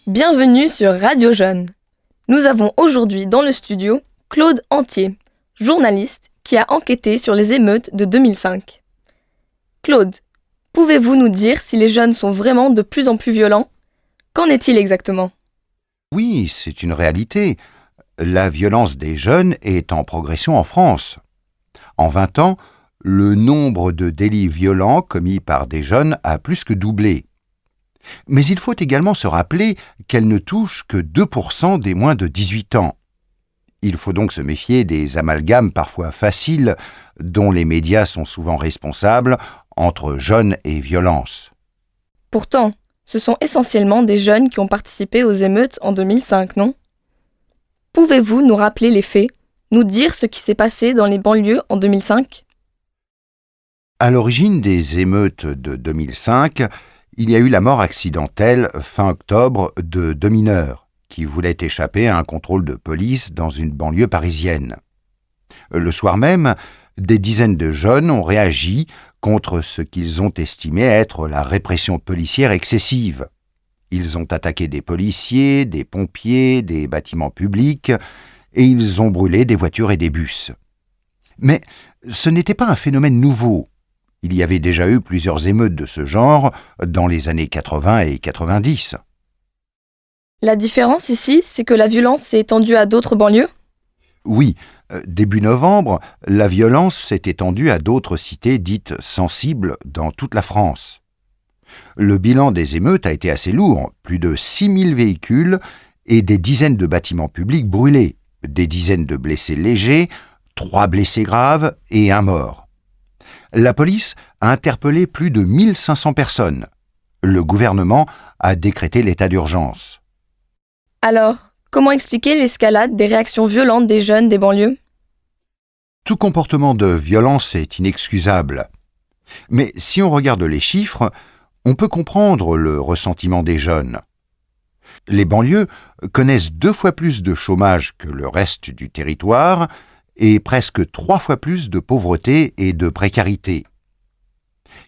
Bienvenue sur Radio Jeune. Nous avons aujourd'hui dans le studio Claude Antier, journaliste qui a enquêté sur les émeutes de 2005. Claude, pouvez-vous nous dire si les jeunes sont vraiment de plus en plus violents ? Qu'en est-il exactement ? Oui, c'est une réalité. La violence des jeunes est en progression en France. En 20 ans, le nombre de délits violents commis par des jeunes a plus que doublé. Mais il faut également se rappeler qu'elle ne touche que 2% des moins de 18 ans. Il faut donc se méfier des amalgames parfois faciles dont les médias sont souvent responsables entre jeunes et violence. Pourtant, ce sont essentiellement des jeunes qui ont participé aux émeutes en 2005, non ? Pouvez-vous nous rappeler les faits, nous dire ce qui s'est passé dans les banlieues en 2005 ? À l'origine des émeutes de 2005, il y a eu la mort accidentelle fin octobre de 2 mineurs qui voulaient échapper à un contrôle de police dans une banlieue parisienne. Le soir même, des dizaines de jeunes ont réagi contre ce qu'ils ont estimé être la répression policière excessive. Ils ont attaqué des policiers, des pompiers, des bâtiments publics et ils ont brûlé des voitures et des bus. Mais ce n'était pas un phénomène nouveau. Il y avait déjà eu plusieurs émeutes de ce genre dans les années 80 et 90. La différence ici, c'est que la violence s'est étendue à d'autres banlieues ? Oui, début novembre, la violence s'est étendue à d'autres cités dites sensibles dans toute la France. Le bilan des émeutes a été assez lourd, plus de 6000 véhicules et des dizaines de bâtiments publics brûlés, des dizaines de blessés légers, 3 blessés graves et 1 mort. La police a interpellé plus de 1500 personnes. Le gouvernement a décrété l'état d'urgence. Alors, comment expliquer l'escalade des réactions violentes des jeunes des banlieues ? Tout comportement de violence est inexcusable. Mais si on regarde les chiffres, on peut comprendre le ressentiment des jeunes. Les banlieues connaissent 2 fois plus de chômage que le reste du territoire et presque 3 fois plus de pauvreté et de précarité.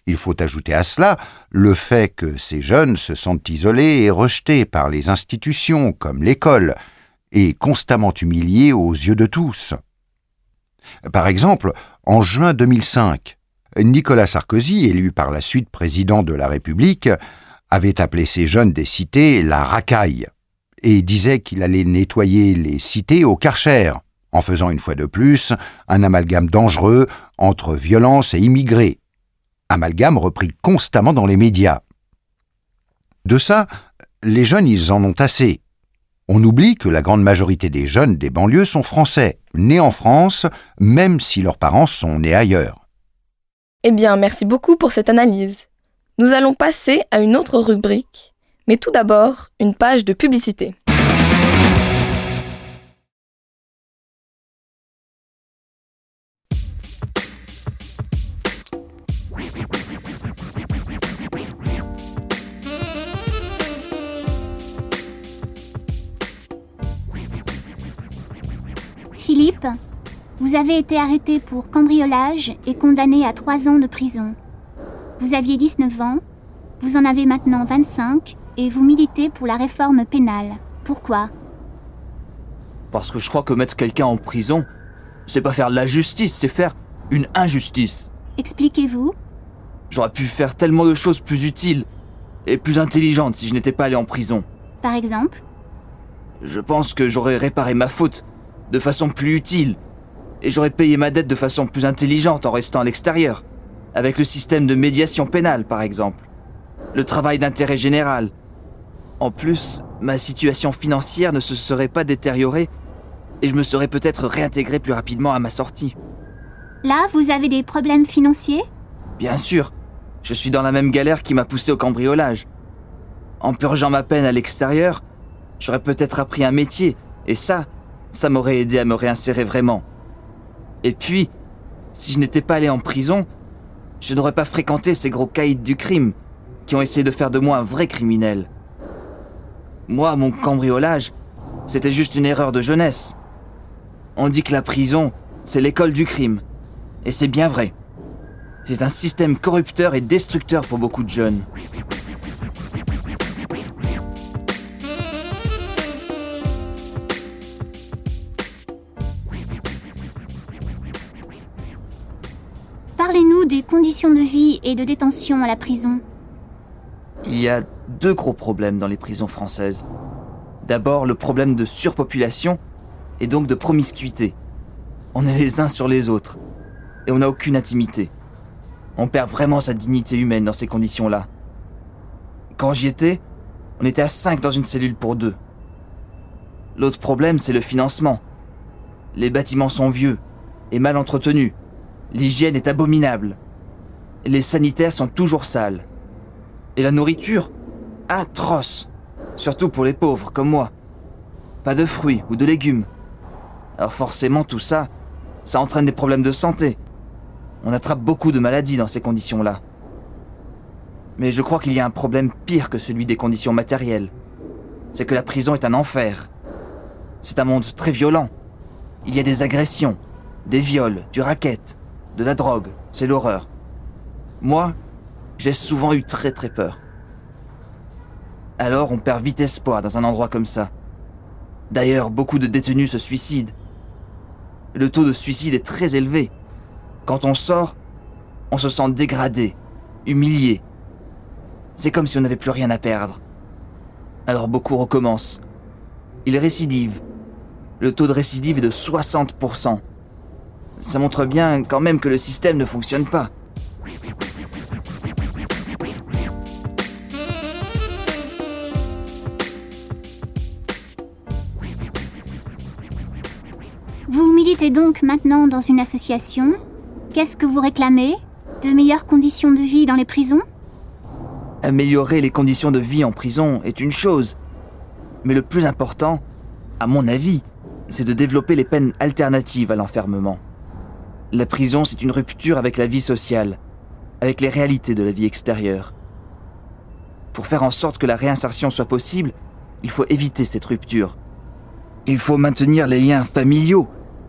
Il faut ajouter à cela le fait que ces jeunes se sentent isolés et rejetés par les institutions comme l'école et constamment humiliés aux yeux de tous. Par exemple, en juin 2005, Nicolas Sarkozy, élu par la suite président de la République, avait appelé ces jeunes des cités la racaille et disait qu'il allait nettoyer les cités au Karcher, en faisant une fois de plus un amalgame dangereux entre violence et immigrés. Amalgame repris constamment dans les médias. De ça, les jeunes, ils en ont assez. On oublie que la grande majorité des jeunes des banlieues sont français, nés en France, même si leurs parents sont nés ailleurs. Eh bien, merci beaucoup pour cette analyse. Nous allons passer à une autre rubrique, mais tout d'abord, une page de publicité. Philippe, vous avez été arrêté pour cambriolage et condamné à 3 ans de prison. Vous aviez 19 ans, vous en avez maintenant 25 et vous militez pour la réforme pénale. Pourquoi ? Parce que je crois que mettre quelqu'un en prison, c'est pas faire de la justice, c'est faire une injustice. Expliquez-vous. J'aurais pu faire tellement de choses plus utiles et plus intelligentes si je n'étais pas allé en prison. Par exemple ? Je pense que j'aurais réparé ma faute de façon plus utile et j'aurais payé ma dette de façon plus intelligente en restant à l'extérieur, avec le système de médiation pénale par exemple, le travail d'intérêt général. En plus, ma situation financière ne se serait pas détériorée et je me serais peut-être réintégré plus rapidement à ma sortie. Là, vous avez des problèmes financiers ? Bien sûr, je suis dans la même galère qui m'a poussé au cambriolage. En purgeant ma peine à l'extérieur, j'aurais peut-être appris un métier et ça m'aurait aidé à me réinsérer vraiment. Et puis, si je n'étais pas allé en prison, je n'aurais pas fréquenté ces gros caïds du crime qui ont essayé de faire de moi un vrai criminel. Moi, mon cambriolage, c'était juste une erreur de jeunesse. On dit que la prison, c'est l'école du crime. Et c'est bien vrai. C'est un système corrupteur et destructeur pour beaucoup de jeunes. des conditions de vie et de détention à la prison? Il y a 2 gros problèmes dans les prisons françaises. D'abord, le problème de surpopulation et donc de promiscuité. On est les uns sur les autres et on n'a aucune intimité. On perd vraiment sa dignité humaine dans ces conditions-là. Quand j'y étais, on était à 5 dans une cellule pour 2. L'autre problème, c'est le financement. Les bâtiments sont vieux et mal entretenus. L'hygiène est abominable. Les sanitaires sont toujours sales. Et la nourriture, atroce. Surtout pour les pauvres comme moi. Pas de fruits ou de légumes. Alors forcément, tout ça, ça entraîne des problèmes de santé. On attrape beaucoup de maladies dans ces conditions-là. Mais je crois qu'il y a un problème pire que celui des conditions matérielles. C'est que la prison est un enfer. C'est un monde très violent. Il y a des agressions, des viols, du racket, de la drogue, c'est l'horreur. Moi, j'ai souvent eu très très peur. Alors on perd vite espoir dans un endroit comme ça. D'ailleurs, beaucoup de détenus se suicident. Le taux de suicide est très élevé. Quand on sort, on se sent dégradé, humilié. C'est comme si on n'avait plus rien à perdre. Alors beaucoup recommencent. Ils récidivent. Le taux de récidive est de 60%. Ça montre bien quand même que le système ne fonctionne pas. Vous militez donc maintenant dans une association. Qu'est-ce que vous réclamez? De meilleures conditions de vie dans les prisons? Améliorer les conditions de vie en prison est une chose. Mais le plus important, à mon avis, c'est de développer les peines alternatives à l'enfermement. La prison, c'est une rupture avec la vie sociale, avec les réalités de la vie extérieure. Pour faire en sorte que la réinsertion soit possible, il faut éviter cette rupture. Il faut maintenir les liens familiaux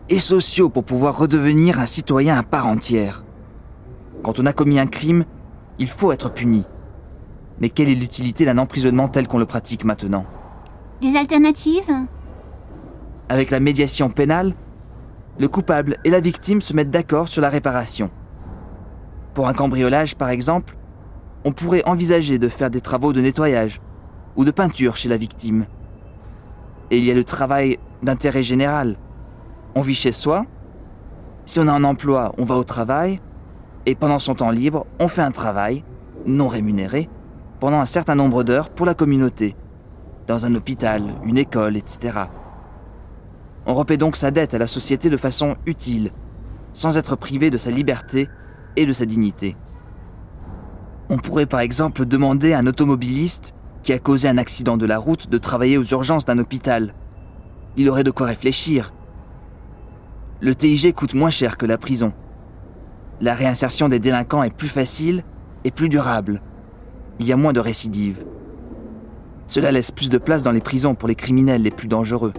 et sociaux pour pouvoir redevenir un citoyen à part entière. Quand on a commis un crime, il faut être puni. Mais quelle est l'utilité d'un emprisonnement tel qu'on le pratique maintenant? Des alternatives? Avec la médiation pénale, le coupable et la victime se mettent d'accord sur la réparation. Pour un cambriolage, par exemple, on pourrait envisager de faire des travaux de nettoyage ou de peinture chez la victime. Et il y a le travail d'intérêt général. On vit chez soi, si on a un emploi, on va au travail, et pendant son temps libre, on fait un travail, non rémunéré, pendant un certain nombre d'heures pour la communauté, dans un hôpital, une école, etc. On repaie donc sa dette à la société de façon utile, sans être privé de sa liberté et de sa dignité. On pourrait par exemple demander à un automobiliste qui a causé un accident de la route de travailler aux urgences d'un hôpital. Il aurait de quoi réfléchir. Le TIG coûte moins cher que la prison. La réinsertion des délinquants est plus facile et plus durable. Il y a moins de récidives. Cela laisse plus de place dans les prisons pour les criminels les plus dangereux.